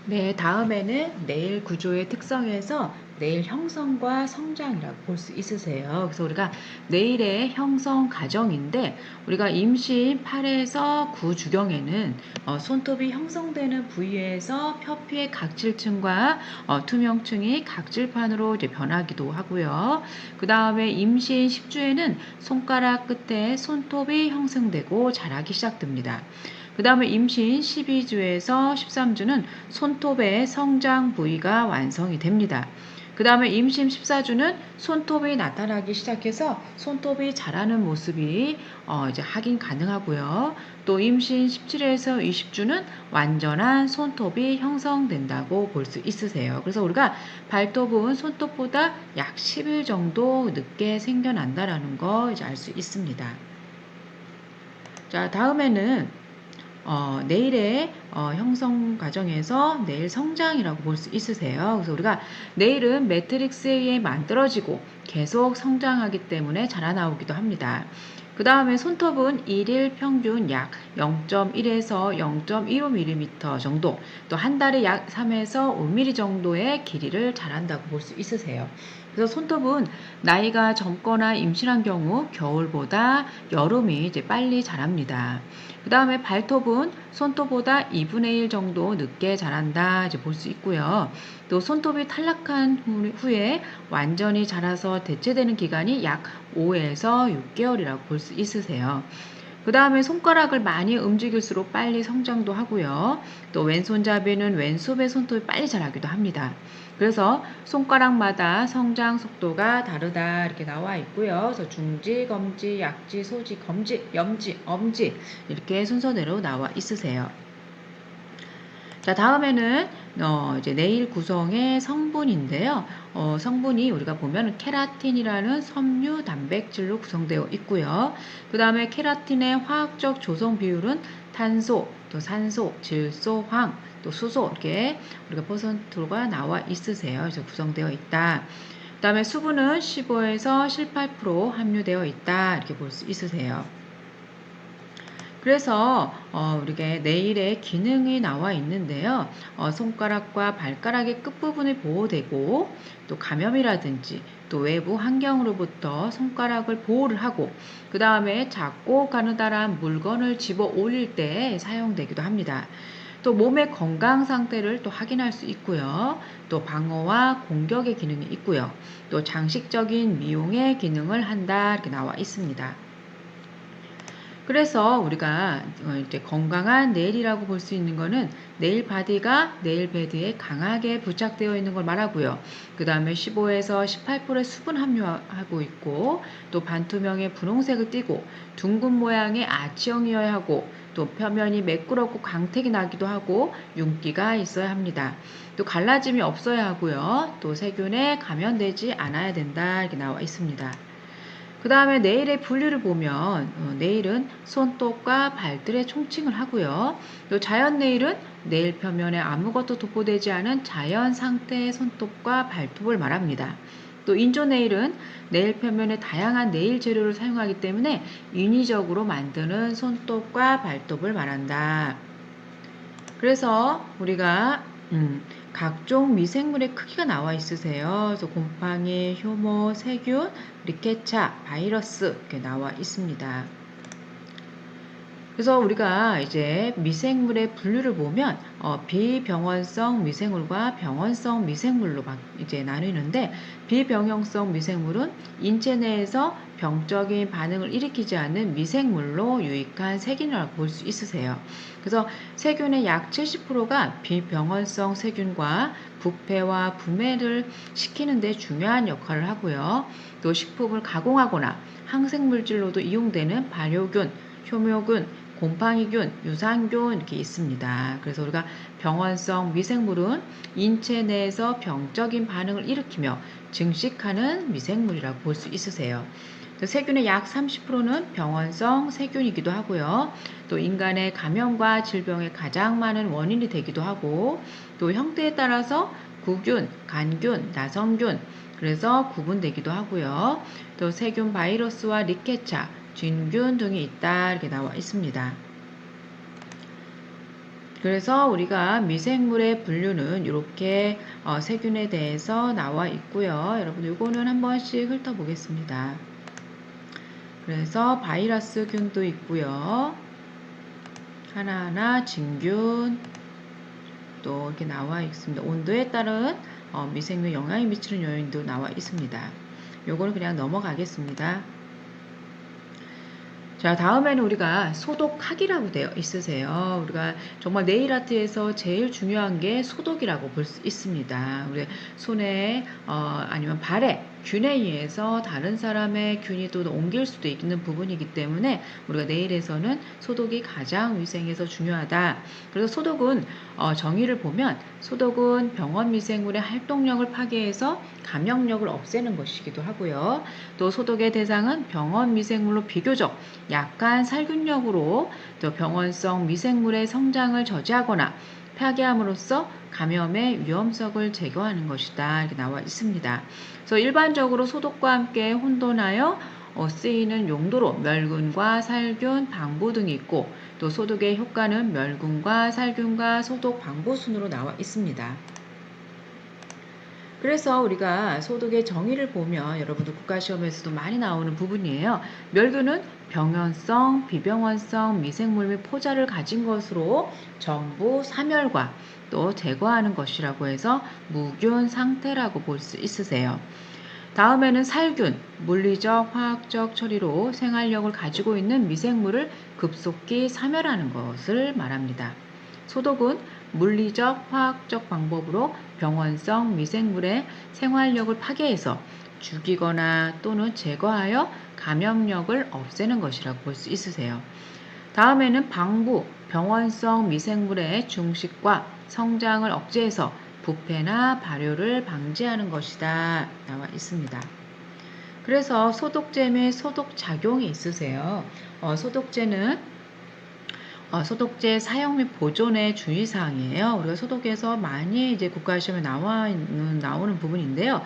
네, 다음에는 뇌일 구조의 특성에서 뇌일 형성과 성장이라고 볼 수 있으세요. 그래서 우리가 뇌일의 형성 과정인데 우리가 임신 8에서 9주경에는 손톱이 형성되는 부위에서 표피의 각질층과 투명층이 각질판으로 이제 변하기도 하고요. 그 다음에 임신 10주에는 손가락 끝에 손톱이 형성되고 자라기 시작됩니다. 그 다음에 임신 12주에서 13주는 손톱의 성장 부위가 완성이 됩니다. 그 다음에 임신 14주는 손톱이 나타나기 시작해서 손톱이 자라는 모습이 이제 확인 가능하고요. 또 임신 17에서 20주는 완전한 손톱이 형성된다고 볼 수 있으세요. 그래서 우리가 발톱은 손톱보다 약 10일 정도 늦게 생겨난다라는 거 이제 알 수 있습니다. 자, 다음에는 내일의 형성 과정에서 내일 성장이라고 볼 수 있으세요. 그래서 우리가 내일은 매트릭스에 의해 만들어지고 계속 성장하기 때문에 자라나오기도 합니다. 그 다음에 손톱은 1일 평균 약 0.1에서 0.15mm 정도, 또 한 달에 약 3에서 5mm 정도의 길이를 자란다고 볼 수 있으세요. 그래서 손톱은 나이가 젊거나 임신한 경우 겨울보다 여름이 이제 빨리 자랍니다. 그 다음에 발톱은 손톱보다 2분의 1 정도 늦게 자란다 이제 볼 수 있고요. 또 손톱이 탈락한 후에 완전히 자라서 대체되는 기간이 약 5에서 6개월이라고 볼 수 있으세요. 그 다음에 손가락을 많이 움직일수록 빨리 성장도 하고요. 또 왼손잡이는 왼손의 손톱이 빨리 자라기도 합니다. 그래서 손가락마다 성장 속도가 다르다 이렇게 나와 있고요. 그래서 중지, 검지, 약지, 소지, 검지, 염지, 엄지 이렇게 순서대로 나와 있으세요. 자, 다음에는 이제 네일 구성의 성분인데요. 성분이 우리가 보면 케라틴이라는 섬유 단백질로 구성되어 있고요. 그 다음에 케라틴의 화학적 조성 비율은 탄소, 또 산소, 질소, 황, 또 수소 이렇게 우리가 퍼센트가 나와 있으세요. 그래서 구성되어 있다. 그 다음에 수분은 15에서 18% 함유되어 있다. 이렇게 볼 수 있으세요. 그래서 우리가 네일의 기능이 나와 있는데요. 손가락과 발가락의 끝부분이 보호되고 또 감염이라든지 또 외부 환경으로부터 손가락을 보호를 하고 그 다음에 작고 가느다란 물건을 집어 올릴 때 사용되기도 합니다. 또 몸의 건강 상태를 또 확인할 수 있고요. 또 방어와 공격의 기능이 있고요. 또 장식적인 미용의 기능을 한다 이렇게 나와 있습니다. 그래서 우리가 이제 건강한 네일이라고 볼 수 있는 거는 네일 바디가 네일 베드에 강하게 부착되어 있는 걸 말하고요. 그 다음에 15에서 18%의 수분 함유하고 있고 또 반투명의 분홍색을 띠고 둥근 모양의 아치형이어야 하고 또 표면이 매끄럽고 광택이 나기도 하고 윤기가 있어야 합니다. 또 갈라짐이 없어야 하고요. 또 세균에 감염되지 않아야 된다 이렇게 나와 있습니다. 그 다음에 네일의 분류를 보면 네일은 손톱과 발들의 총칭을 하고요. 또 자연 네일은 네일 표면에 아무것도 도포되지 않은 자연 상태의 손톱과 발톱을 말합니다. 또 인조 네일은 네일 표면에 다양한 네일 재료를 사용하기 때문에 인위적으로 만드는 손톱과 발톱을 말한다. 그래서 우리가 각종 미생물의 크기가 나와 있으세요. 그래서 곰팡이, 효모, 세균, 리케차, 바이러스 이렇게 나와 있습니다. 그래서 우리가 이제 미생물의 분류를 보면 비병원성 미생물과 병원성 미생물로 이제 나뉘는데 비병원성 미생물은 인체 내에서 병적인 반응을 일으키지 않는 미생물로 유익한 세균이라고 볼 수 있으세요. 그래서 세균의 약 70%가 비병원성 세균과 부패와 분해를 시키는 데 중요한 역할을 하고요. 또 식품을 가공하거나 항생물질로도 이용되는 발효균, 효모균, 곰팡이균, 유산균 이렇게 있습니다. 그래서 우리가 병원성 미생물은 인체 내에서 병적인 반응을 일으키며 증식하는 미생물이라고 볼 수 있으세요. 세균의 약 30%는 병원성 세균이기도 하고요. 또 인간의 감염과 질병의 가장 많은 원인이 되기도 하고 또 형태에 따라서 구균, 간균, 나성균 그래서 구분되기도 하고요. 또 세균 바이러스와 리케차, 진균 등이 있다 이렇게 나와 있습니다. 그래서 우리가 미생물의 분류는 이렇게 세균에 대해서 나와 있고요. 여러분 이거는 한 번씩 훑어보겠습니다. 그래서 바이러스균도 있고요. 하나하나 진균 또 이렇게 나와 있습니다. 온도에 따른 미생물 영향을 미치는 요인도 나와 있습니다. 요거는 그냥 넘어가겠습니다. 자, 다음에는 우리가 소독하기라고 되어 있으세요. 우리가 정말 네일아트에서 제일 중요한 게 소독이라고 볼 수 있습니다. 우리 손에 아니면 발에 균에 의해서 다른 사람의 균이 또 옮길 수도 있는 부분이기 때문에 우리가 네일에서는 소독이 가장 위생에서 중요하다. 그래서 소독은 정의를 보면 소독은 병원 미생물의 활동력을 파괴해서 감염력을 없애는 것이기도 하고요. 또 소독의 대상은 병원 미생물로 비교적 약한 살균력으로 또 병원성 미생물의 성장을 저지하거나 파괴함으로써 감염의 위험성을 제거하는 것이다. 이렇게 나와 있습니다. 그래서 일반적으로 소독과 함께 혼돈하여 쓰이는 용도로 멸균과 살균, 방부 등이 있고 또 소독의 효과는 멸균과 살균과 소독, 방부 순으로 나와 있습니다. 그래서 우리가 소독의 정의를 보면 여러분들 국가시험에서도 많이 나오는 부분이에요. 멸균은 병원성, 비병원성 미생물 및 포자를 가진 것으로 전부 사멸과 또 제거하는 것이라고 해서 무균 상태라고 볼 수 있으세요. 다음에는 살균, 물리적, 화학적 처리로 생활력을 가지고 있는 미생물을 급속히 사멸하는 것을 말합니다. 소독은 물리적, 화학적 방법으로 병원성 미생물의 생활력을 파괴해서 죽이거나 또는 제거하여 감염력을 없애는 것이라고 볼 수 있으세요. 다음에는 방부, 병원성 미생물의 중식과 성장을 억제해서 부패나 발효를 방지하는 것이다. 나와 있습니다. 그래서 소독제 및 소독작용이 있으세요. 소독제는 소독제 사용 및 보존의 주의사항이에요. 우리가 소독에서 많이 이제 국가시험에 나오는 부분인데요.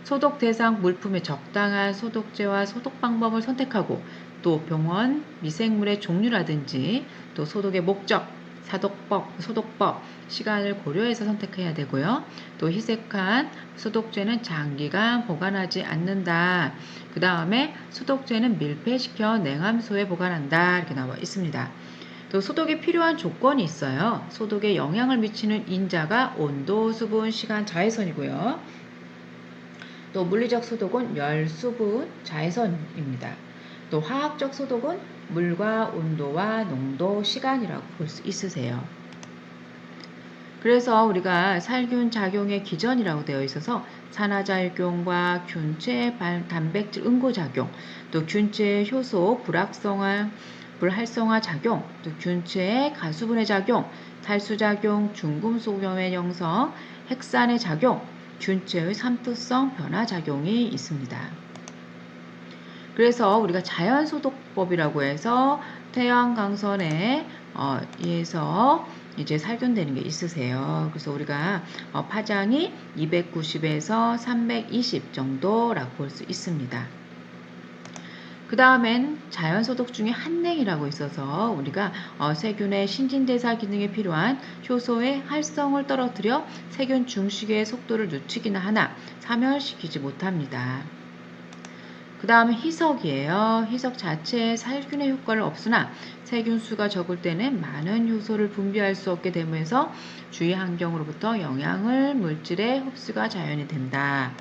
소독 대상 물품의 적당한 소독제와 소독 방법을 선택하고 또 병원 미생물의 종류라든지 또 소독의 목적, 소독법, 시간을 고려해서 선택해야 되고요. 또 희석한 소독제는 장기간 보관하지 않는다. 그 다음에 소독제는 밀폐시켜 냉함소에 보관한다. 이렇게 나와 있습니다. 또 소독에 필요한 조건이 있어요. 소독에 영향을 미치는 인자가 온도, 수분, 시간, 자외선이고요. 또 물리적 소독은 열, 수분, 자외선입니다. 또 화학적 소독은 물과 온도와 농도, 시간이라고 볼 수 있으세요. 그래서 우리가 살균 작용의 기전이라고 되어 있어서 산화작용과 균체 단백질 응고작용, 또 균체 효소 불활성화 작용, 또 균체의 가수분해 작용, 탈수작용, 중금속염의 형성, 핵산의 작용, 균체의 삼투성 변화 작용이 있습니다. 그래서 우리가 자연소독법이라고 해서 태양광선에 의해서 이제 살균되는 게 있으세요. 그래서 우리가 파장이 290에서 320 정도라고 볼 수 있습니다. 그 다음엔 자연소독 중에 한냉이라고 있어서 우리가 세균의 신진대사 기능에 필요한 효소의 활성을 떨어뜨려 세균 중식의 속도를 늦추기는 하나 사멸시키지 못합니다. 그 다음은 희석이에요. 희석 자체에 살균의 효과를 없으나 세균 수가 적을 때는 많은 효소를 분비할 수 없게 되면서 주위 환경으로부터 영양을 물질의 흡수가 자연히 된다.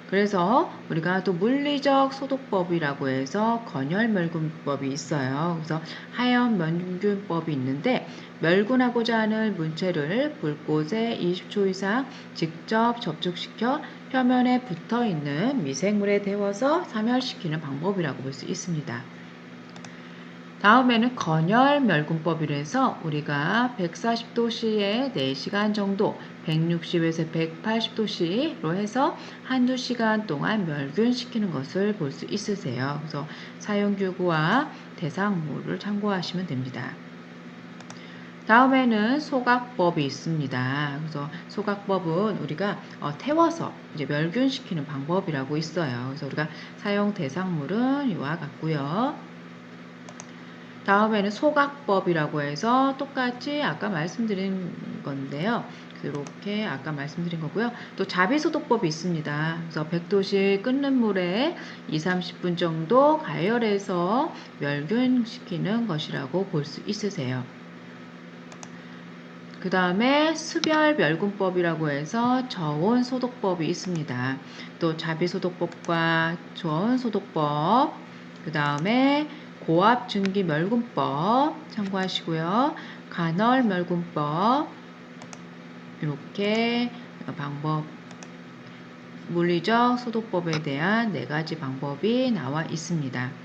그래서 우리가 또 물리적 소독법이라고 해서 건혈멸균법이 있어요. 그래서 하염멸균법이 있는데 멸균하고자 하는 물체를 불꽃에 20초 이상 직접 접촉시켜 표면에 붙어있는 미생물에 데워서 사멸시키는 방법이라고 볼 수 있습니다. 다음에는 건혈멸균법이라 해서 우리가 140도씨에 4시간 정도 160에서 180도씨로 해서 한두 시간 동안 멸균시키는 것을 볼 수 있으세요. 그래서 사용규구와 대상물을 참고하시면 됩니다. 다음에는 소각법이 있습니다. 그래서 소각법은 우리가 태워서 이제 멸균시키는 방법이라고 있어요. 그래서 우리가 사용 대상물은 이와 같고요. 다음에는 소각법이라고 해서 똑같이 아까 말씀드린 건데요. 이렇게 아까 말씀드린 거고요. 또 자비소독법이 있습니다. 그래서 100도씨 끓는 물에 2~30분 정도 가열해서 멸균시키는 것이라고 볼 수 있으세요. 그 다음에 수별멸균법이라고 해서 저온소독법이 있습니다. 또 자비소독법과 저온소독법, 그 다음에 고압증기멸균법 참고하시고요. 간헐멸균법, 이렇게 방법, 물리적 소독법에 대한 4가지 방법이 나와 있습니다.